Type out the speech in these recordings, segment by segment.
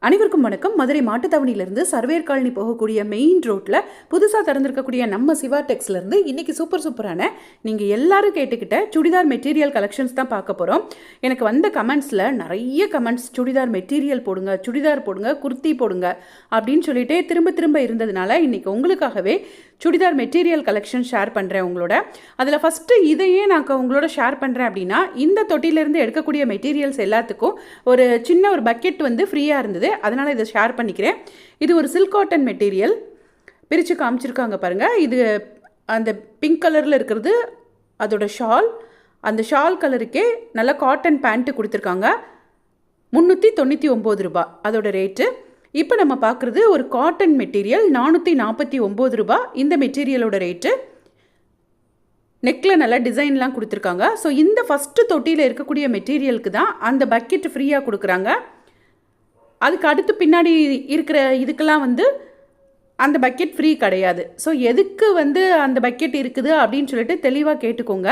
அனைவருக்கும் வணக்கம். மதுரை மாட்டுத்தாவணியிலிருந்து சர்வேர் காலனி போகக்கூடிய மெயின் ரோட்டில் புதுசாக திறந்திருக்கக்கூடிய நம்ம சிவா டெக்ஸ்லேருந்து இன்றைக்கி சூப்பரான நீங்கள் எல்லாரும் கேட்டுக்கிட்ட சுடிதார் மெட்டீரியல் கலெக்ஷன்ஸ் தான் பார்க்க போகிறோம். எனக்கு வந்த கமெண்ட்ஸில் நிறைய கமெண்ட்ஸ் சுடிதார் மெட்டீரியல் போடுங்க, சுடிதார் போடுங்க, குர்த்தி போடுங்க அப்படின்னு சொல்லிட்டே திரும்ப இருந்ததுனால இன்றைக்கி உங்களுக்காகவே சுடிதார் மெட்டீரியல் கலெக்ஷன் ஷேர் பண்ணுறேன் உங்களோட. அதில் ஃபஸ்ட்டு இதையே நான் உங்களோட ஷேர் பண்ணுறேன் அப்படின்னா, இந்த தொட்டிலேருந்து எடுக்கக்கூடிய மெட்டீரியல்ஸ் எல்லாத்துக்கும் ஒரு சின்ன ஒரு பக்கெட் வந்து ஃப்ரீயாக இருந்தது. அதனால் இதை ஷேர் பண்ணிக்கிறேன். இது ஒரு சில்க் காட்டன் மெட்டீரியல் பிரித்து காமிச்சிருக்காங்க பாருங்கள். இது அந்த பிங்க் கலரில் இருக்கிறது அதோட ஷால். அந்த ஷால் கலருக்கே நல்ல காட்டன் பேண்ட்டு கொடுத்துருக்காங்க. 399 ரூபா அதோட ரேட்டு. இப்போ நம்ம பார்க்குறது ஒரு காட்டன் மெட்டீரியல் 449 ரூபா இந்த மெட்டீரியலோட ரேட்டு. நெக்கில் நல்லா டிசைன்லாம் கொடுத்துருக்காங்க. ஸோ இந்த ஃபஸ்ட்டு தொட்டியில் இருக்கக்கூடிய மெட்டீரியலுக்கு தான் அந்த பக்கெட் ஃப்ரீயாக கொடுக்குறாங்க. அதுக்கு அடுத்து பின்னாடி இருக்கிற இதுக்கெல்லாம் வந்து அந்த பக்கெட் ஃப்ரீ கிடையாது. ஸோ எதுக்கு வந்து அந்த பக்கெட் இருக்குது அப்படின்னு சொல்லிட்டு தெளிவாக கேட்டுக்கோங்க.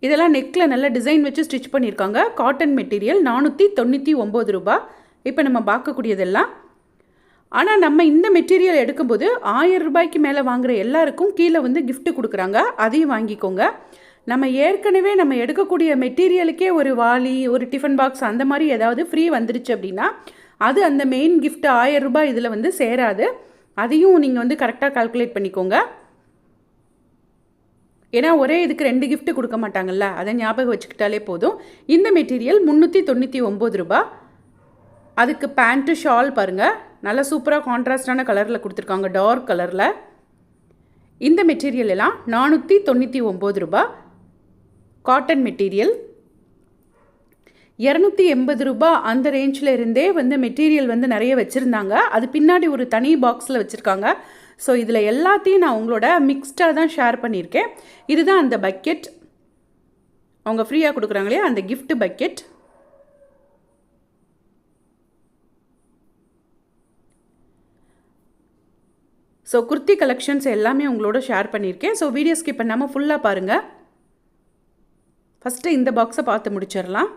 இதெல்லாம் நெக்கில் நல்ல டிசைன் வச்சு ஸ்டிச் பண்ணியிருக்காங்க. காட்டன் மெட்டீரியல் 499 ரூபா இப்போ நம்ம பார்க்கக்கூடியதெல்லாம். ஆனால் நம்ம இந்த மெட்டீரியல் எடுக்கும்போது 1000 ரூபாய்க்கு மேலே வாங்குகிற எல்லாருக்கும் கீழே வந்து கிஃப்ட் கொடுக்குறாங்க. அதையும் வாங்கிக்கோங்க. நம்ம ஏற்கனவே நம்ம எடுக்கக்கூடிய மெட்டீரியலுக்கே ஒரு வாளி, ஒரு டிஃபன் பாக்ஸ் அந்த மாதிரி ஏதாவது ஃப்ரீ வந்துருச்சு அப்படின்னா அது அந்த மெயின் கிஃப்ட் 1000 ரூபாய் இதில் வந்து சேராது. அதையும் நீங்கள் வந்து கரெக்டாக கால்குலேட் பண்ணிக்கோங்க. ஏன்னா ஒரே இதுக்கு 2 கிஃப்ட் கொடுக்க மாட்டாங்கல்ல, அதை ஞாபகம் வச்சுக்கிட்டாலே போதும். இந்த மெட்டீரியல் 399 ரூபா. அதுக்கு பேண்ட்டு ஷால் பாருங்கள், நல்லா சூப்பராக கான்ட்ராஸ்டான கலரில் கொடுத்துருக்காங்க, டார்க் கலரில். இந்த மெட்டீரியல் எல்லாம் 499 ரூபா காட்டன் மெட்டீரியல். 280 ரூபா அந்த ரேஞ்சில் இருந்தே வந்து மெட்டீரியல் வந்து நிறைய வச்சுருந்தாங்க. அது பின்னாடி ஒரு தனி பாக்ஸில் வச்சுருக்காங்க. ஸோ இதில் எல்லாத்தையும் நான் உங்களோட மிக்ஸ்டாக தான் ஷேர் பண்ணியிருக்கேன். இதுதான் அந்த பக்கெட், அவங்க ஃப்ரீயாக கொடுக்குறாங்களே அந்த gift bucket. So kurti collections எல்லாமே உங்களோட ஷேர் பண்ணியிருக்கேன். ஸோ வீடியோ ஸ்கிப் பண்ணாமல் ஃபுல்லாக பாருங்கள். ஃபஸ்ட்டு இந்த பாக்ஸை பார்த்து முடிச்சிடலாம்.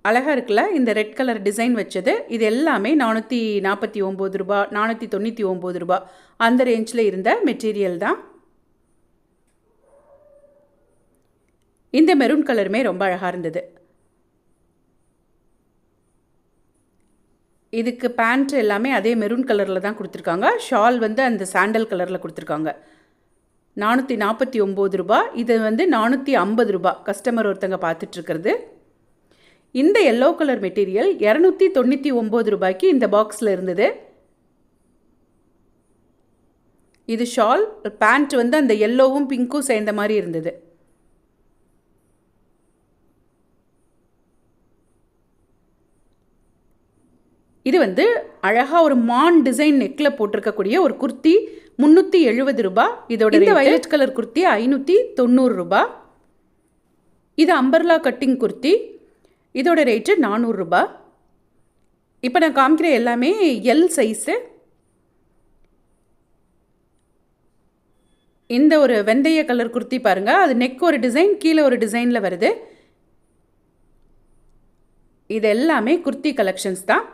அழகாக இருக்குல்ல இந்த ரெட் கலர் டிசைன் வச்சது. இது எல்லாமே 449 ரூபா, 499 ரூபா அந்த ரேஞ்சில் இருந்த மெட்டீரியல் தான். இந்த மெரூன் கலருமே ரொம்ப அழகாக இருந்தது. இதுக்கு பேண்ட் எல்லாமே அதே மெரூன் கலரில் தான் கொடுத்துருக்காங்க. ஷால் வந்து அந்த சாண்டல் கலரில் கொடுத்துருக்காங்க. 449 ரூபா. இது வந்து 450 ரூபா கஸ்டமர் ஒருத்தங்க பார்த்துட்ருக்கிறது. இந்த எல்லோ கலர் மெட்டீரியல் 299 ரூபாய்க்கு இந்த பாக்ஸில் இருந்தது. இது ஷால், பேண்ட் வந்து அந்த எல்லோவும் பிங்க்கும் சேர்ந்த மாதிரி இருந்தது. இது வந்து அழகாக ஒரு மான் டிசைன் நெக்கில் போட்டிருக்கக்கூடிய ஒரு குர்த்தி 370 ரூபா இதோட. இந்த வயலட் கலர் குர்த்தி 590 ரூபா. இது அம்பர்லா கட்டிங் குர்த்தி, இதோட ரேட்டு 400 ரூபா. இப்போ நான் காமிக்கிற எல்லாமே எல் சைஸு. இந்த ஒரு வெந்தய கலர் குர்த்தி பாருங்கள், அது நெக் ஒரு டிசைன், கீழே ஒரு டிசைனில் வருது. இது எல்லாமே குர்த்தி கலெக்ஷன்ஸ் தான்.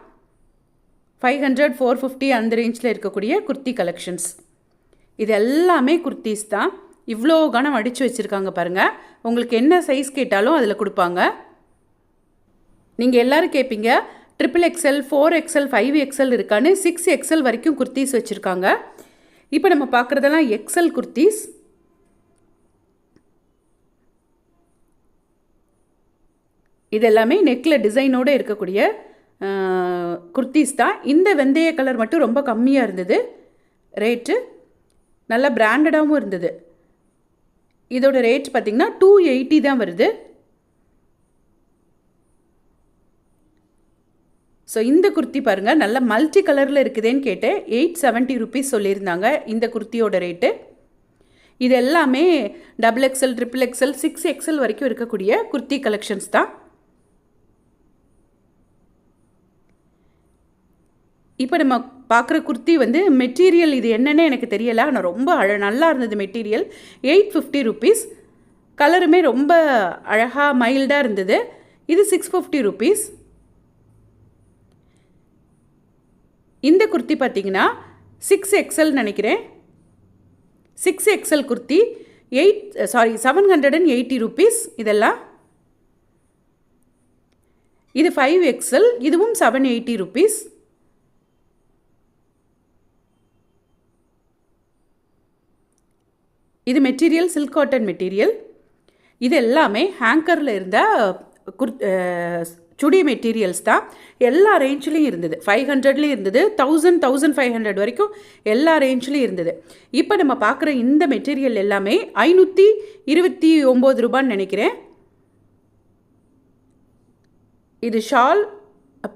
500, 450 அந்த ரேஞ்சில் இருக்கக்கூடிய குர்த்தி கலெக்ஷன்ஸ். இது எல்லாமே குர்த்திஸ் தான். இவ்வளோ கனம் அடித்து வச்சுருக்காங்க பாருங்கள். உங்களுக்கு என்ன சைஸ் கேட்டாலும் அதில் கொடுப்பாங்க. நீங்கள் எல்லோரும் கேட்பீங்க XXL, 4XL, 5XL இருக்கான்னு. 6XL வரைக்கும் குர்த்திஸ் வச்சுருக்காங்க. இப்போ நம்ம பார்க்குறதெல்லாம் XL குர்த்திஸ். இது எல்லாமே நெக்கில் டிசைனோடு இருக்கக்கூடிய குர்த்திஸ் தான். இந்த வெந்தய கலர் மட்டும் ரொம்ப கம்மியாக இருந்தது ரேட்டு, நல்ல பிராண்டடாகவும் இருந்தது. இதோட ரேட் பார்த்திங்கன்னா 280 தான் வருது. ஸோ இந்த குர்த்தி பாருங்கள், நல்ல மல்டி கலரில் இருக்குதேன்னு கேட்டேன். 870 ருபீஸ் சொல்லியிருந்தாங்க இந்த குர்த்தியோட ரேட்டு. இது எல்லாமே XXL, XXL, 6XL வரைக்கும் இருக்கக்கூடிய குர்த்தி கலெக்ஷன்ஸ் தான். இப்போ நம்ம பார்க்குற குர்த்தி வந்து மெட்டீரியல் இது என்னென்னு எனக்கு தெரியலை, ஆனால் ரொம்ப நல்லா இருந்தது மெட்டீரியல். 850 ருபீஸ். கலருமே ரொம்ப அழகாக மைல்டாக இருந்தது. இது 650 ருபீஸ். இந்த குர்த்தி பார்த்தீங்கன்னா 6XL நினைக்கிறேன். 6XL குர்த்தி 780 rupees இதெல்லாம். இது 5XL, இதுவும் 780 rupees. இது மெட்டீரியல் சில்க் காட்டன் மெட்டீரியல். இது எல்லாமே ஹேங்கரில் இருந்த சுடி மெட்டீரியல்ஸ் தான். எல்லா ரேஞ்ச்லேயும் இருந்தது. 500லேயும் இருந்தது, 1000, 1500 வரைக்கும் எல்லா ரேஞ்ச்லேயும் இருந்தது. இப்போ நம்ம பார்க்குற இந்த மெட்டீரியல் எல்லாமே 529 ரூபான்னு நினைக்கிறேன். இது ஷால்,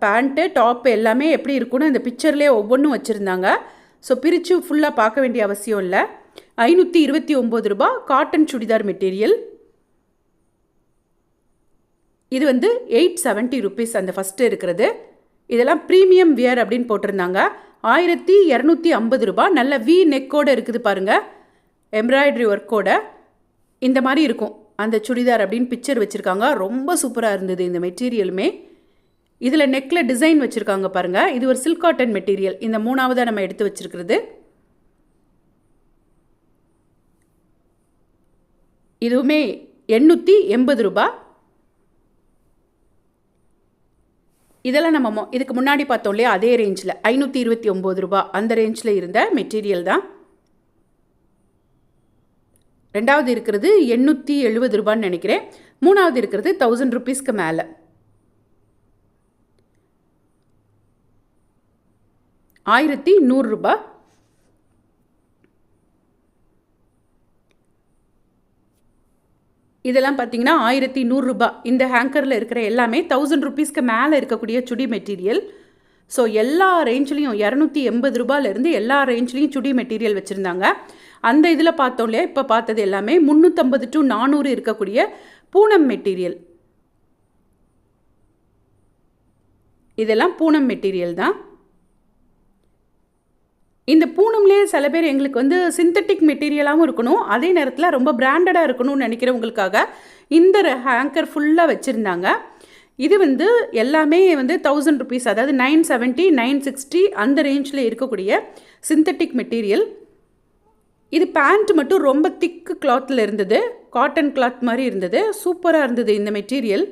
பேண்ட்டு, டாப் எல்லாமே எப்படி இருக்குன்னு இந்த பிக்சர்லேயே ஒவ்வொன்றும் வச்சுருந்தாங்க. ஸோ பிரித்து ஃபுல்லாக பார்க்க வேண்டிய அவசியம் இல்லை. 529 ரூபா காட்டன் சுடிதார் மெட்டீரியல். இது வந்து 870 rupees அந்த ஃபஸ்ட்டு இருக்கிறது. இதெல்லாம் ப்ரீமியம் வியர் அப்படின்னு போட்டிருந்தாங்க. 1250 ரூபா. நல்ல வி நெக்கோடு இருக்குது பாருங்கள், எம்ப்ராய்டரி ஒர்க்கோட இந்த மாதிரி இருக்கும் அந்த சுடிதார் அப்படின்னு பிக்சர் வச்சுருக்காங்க. ரொம்ப சூப்பராக இருந்தது இந்த மெட்டீரியலுமே. இதில் நெக்கில் டிசைன் வச்சுருக்காங்க பாருங்கள். இது ஒரு சில்க் காட்டன் மெட்டீரியல். இந்த மூணாவதாக நம்ம எடுத்து வச்சுருக்கிறது. இதுவுமே 880 ரூபா. இதெல்லாம் நம்ம இதுக்கு முன்னாடி பார்த்தோம் இல்லையா, அதே ரேஞ்சில் 529 ரூபா அந்த ரேஞ்சில் இருந்த மெட்டீரியல் தான். ரெண்டாவது இருக்கிறது 870 ரூபான்னு நினைக்கிறேன். மூணாவது இருக்கிறது 1000 rupeesக்கு மேலே. 1100 ரூபா. இதெல்லாம் பார்த்தீங்கன்னா 1100 ரூபா. இந்த ஹேங்கரில் இருக்கிற எல்லாமே 1000 rupeesக்கு மேலே இருக்கக்கூடிய சுடி மெட்டீரியல். ஸோ எல்லா ரேஞ்ச்லேயும் 280 ரூபாயிலேருந்து எல்லா ரேஞ்ச்லேயும் சுடி மெட்டீரியல் வச்சுருந்தாங்க. அந்த இதில் பார்த்தோம் இல்லையா, இப்போ பார்த்தது எல்லாமே 350 to 400 இருக்கக்கூடிய பூனம் மெட்டீரியல். இதெல்லாம் பூனம் மெட்டீரியல் தான். இந்த பூனம்லேயே சில பேர் எங்களுக்கு வந்து சிந்தட்டிக் மெட்டீரியலாகவும் இருக்கணும், அதே நேரத்தில் ரொம்ப பிராண்டடாக இருக்கணும்னு நினைக்கிறவங்களுக்காக இந்த ஹேங்கர் ஃபுல்லாக வச்சுருந்தாங்க. இது வந்து எல்லாமே வந்து 1000 rupees, அதாவது 970, 960 அந்த ரேஞ்சில் இருக்கக்கூடிய சிந்தட்டிக் மெட்டீரியல். இது பேண்ட் மட்டும் ரொம்ப திக்கு கிளாத்தில் இருந்தது, காட்டன் கிளாத் மாதிரி இருந்தது. சூப்பராக இருந்தது இந்த மெட்டீரியல்.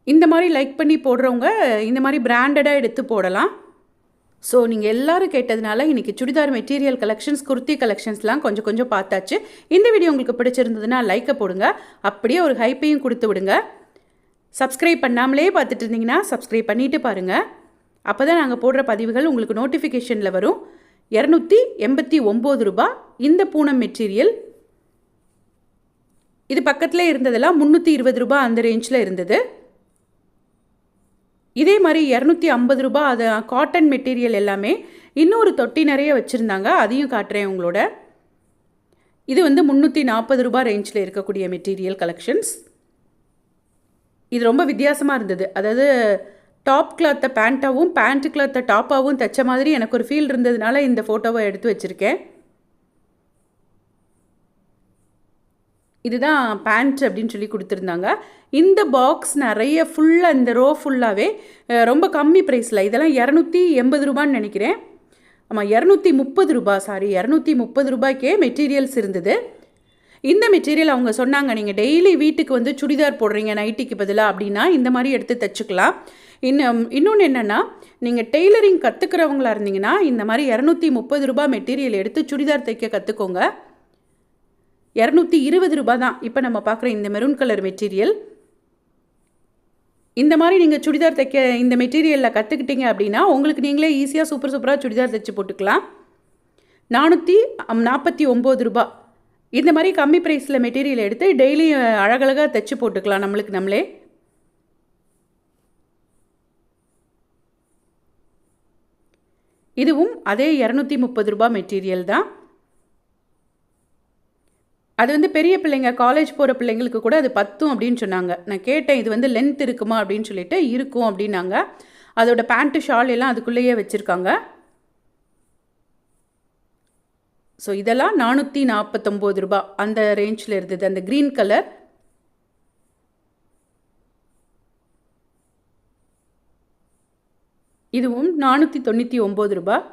இந்த மாதிரி லைக் பண்ணி போடுறவங்க இந்த மாதிரி பிராண்டடாக எடுத்து போடலாம். ஸோ நீங்கள் எல்லோரும் கேட்டதுனால இன்றைக்கி சுடிதார் மெட்டீரியல் கலெக்ஷன்ஸ், குர்த்தி கலெக்ஷன்ஸ்லாம் கொஞ்சம் கொஞ்சம் பார்த்தாச்சு. இந்த வீடியோ உங்களுக்கு பிடிச்சிருந்ததுன்னா லைக்கை போடுங்க, அப்படியே ஒரு ஹைப்பையும் கொடுத்து விடுங்க. சப்ஸ்கிரைப் பண்ணாமலே பார்த்துட்டு இருந்தீங்கன்னா சப்ஸ்கிரைப் பண்ணிவிட்டு பாருங்கள். அப்போ தான் நாங்கள் போடுற பதிவுகள் உங்களுக்கு நோட்டிஃபிகேஷனில் வரும். 289 ரூபா இந்த பூனம் மெட்டீரியல். இது பக்கத்தில் இருந்ததெல்லாம் 320 ரூபா அந்த ரேஞ்சில் இருந்தது. இதே மாதிரி 250 ரூபா அது காட்டன் மெட்டீரியல் எல்லாமே இன்னொரு தொட்டி நிறைய வச்சுருந்தாங்க, அதையும் காட்டுறேன் உங்களோட. இது வந்து 340 ரூபா ரேஞ்சில் இருக்கக்கூடிய மெட்டீரியல் கலெக்ஷன்ஸ். இது ரொம்ப வித்தியாசமாக இருந்தது. அதாவது டாப் கிளாத்தை பேண்ட்டாகவும் பேண்ட் கிளாத்தை டாப்பாகவும் தைச்ச மாதிரி எனக்கு ஒரு ஃபீல் இருந்ததுனால இந்த ஃபோட்டோவை எடுத்து வச்சுருக்கேன். இதுதான் பேண்ட் அப்படின்னு சொல்லி கொடுத்துருந்தாங்க. இந்த பாக்ஸ் நிறைய ஃபுல்லாக இந்த ரோ ஃபுல்லாகவே ரொம்ப கம்மி ப்ரைஸில், இதெல்லாம் 280 ரூபான்னு நினைக்கிறேன். ஆமாம், 230 ரூபா, சாரி 230 ரூபாய்க்கே மெட்டீரியல்ஸ் இருந்தது. இந்த மெட்டீரியல் அவங்க சொன்னாங்க, நீங்கள் டெய்லி வீட்டுக்கு வந்து சுடிதார் போடுறீங்க நைட்டிக்கு பதிலாக அப்படின்னா இந்த மாதிரி எடுத்து தைச்சிக்கலாம். இன்னொன்று என்னென்னா, நீங்கள் டெய்லரிங் கற்றுக்கிறவங்களா இருந்தீங்கன்னா இந்த மாதிரி 230 ரூபா மெட்டீரியல் எடுத்து சுடிதார் தைக்க கற்றுக்கோங்க. 220 ரூபா தான் இப்போ நம்ம பார்க்குற இந்த மெரூன் கலர் மெட்டீரியல். இந்த மாதிரி நீங்கள் சுடிதார் தைக்க இந்த மெட்டீரியலில் கற்றுக்கிட்டீங்க அப்படின்னா உங்களுக்கு நீங்களே ஈஸியாக சூப்பராக சுடிதார் தைச்சி போட்டுக்கலாம். 449 ரூபா. இந்த மாதிரி கம்மி ப்ரைஸில் மெட்டீரியல் எடுத்து டெய்லி அழகழகாக தைச்சி போட்டுக்கலாம் நம்மளுக்கு நம்மளே. இதுவும் அதே 230 ரூபா மெட்டீரியல் தான். அது வந்து பெரிய பிள்ளைங்க, காலேஜ் போகிற பிள்ளைங்களுக்கு கூட அது பத்தும் அப்படின்னு சொன்னாங்க. நான் கேட்டேன், இது வந்து லென்த் இருக்குமா அப்படின்னு சொல்லிட்டு. இருக்கும் அப்படின்னாங்க. அதோட பேண்ட்டு ஷால் எல்லாம் அதுக்குள்ளேயே வச்சுருக்காங்க. ஸோ இதெல்லாம் 449 ரூபா அந்த ரேஞ்சில் இருந்தது. அந்த க்ரீன் கலர். இதுவும் 499 ரூபாய்.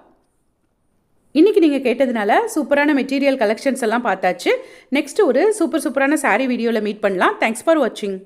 இன்றைக்கி நீங்கள் கேட்டதுனால சூப்பரான மெட்டீரியல் கலெக்ஷன்ஸ் எல்லாம் பார்த்தாச்சு. நெக்ஸ்ட் ஒரு சூப்பரான சாரீ வீடியோவில் மீட் பண்ணலாம். தேங்க்ஸ் ஃபார் வாட்சிங்.